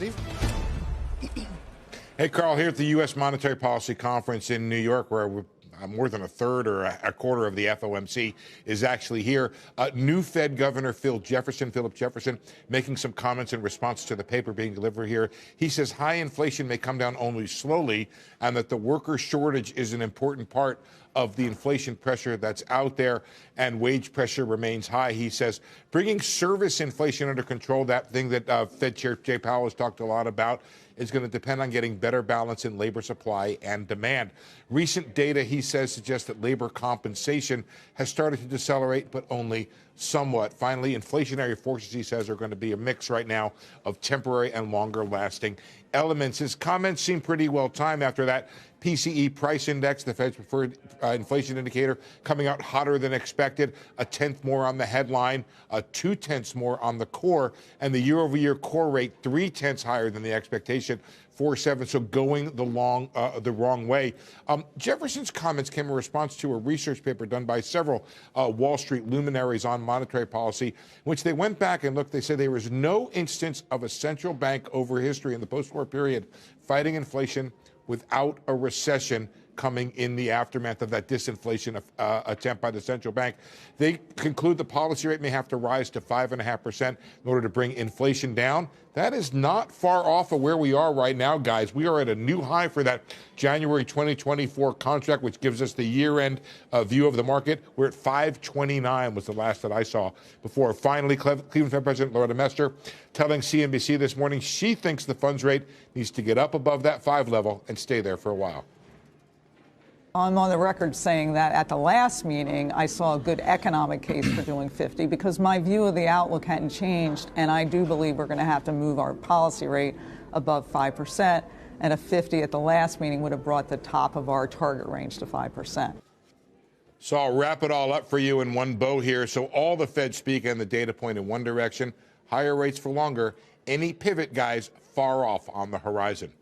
Steve? Hey, Carl, here at the U.S. Monetary Policy Conference in New York, where more than a third or a quarter of the FOMC is actually here. New Fed Governor Philip Jefferson, making some comments in response to the paper being delivered here. He says high inflation may come down only slowly and that the worker shortage is an important part of the inflation pressure that's out there, and wage pressure remains high. He says bringing service inflation under control, that thing that Fed Chair Jay Powell has talked a lot about, is going to depend on getting better balance in labor supply and demand. Recent data, he says, suggests that labor compensation has started to decelerate, but only somewhat. Finally, inflationary forces, he says, are going to be a mix right now of temporary and longer-lasting elements. His comments seem pretty well timed after that PCE price index, the Fed's preferred inflation indicator, coming out hotter than expected, a tenth more on the headline, 2/10 more on the core, and the year-over-year core rate 3/10 higher than the expectation, 4.7, so going the wrong way. Jefferson's comments came in response to a research paper done by several Wall Street luminaries on monetary policy, in which they went back and looked. They said there was no instance of a central bank over history in the post-war period fighting inflation without a recession coming in the aftermath of that disinflation attempt by the central bank. They conclude the policy rate may have to rise to 5.5% in order to bring inflation down. That is not far off of where we are right now, guys. We are at a new high for that January 2024 contract, which gives us the year-end view of the market. We're at 5.29 was the last that I saw before. Finally, Cleveland Fed President Loretta Mester telling CNBC this morning she thinks the funds rate needs to get up above that 5 level and stay there for a while. I'm on the record saying that at the last meeting, I saw a good economic case for doing 50 because my view of the outlook hadn't changed, and I do believe we're going to have to move our policy rate above 5%, and a 50 at the last meeting would have brought the top of our target range to 5%. So I'll wrap it all up for you in one bow here. So all the Fed speak and the data point in one direction, higher rates for longer. Any pivot, guys, far off on the horizon.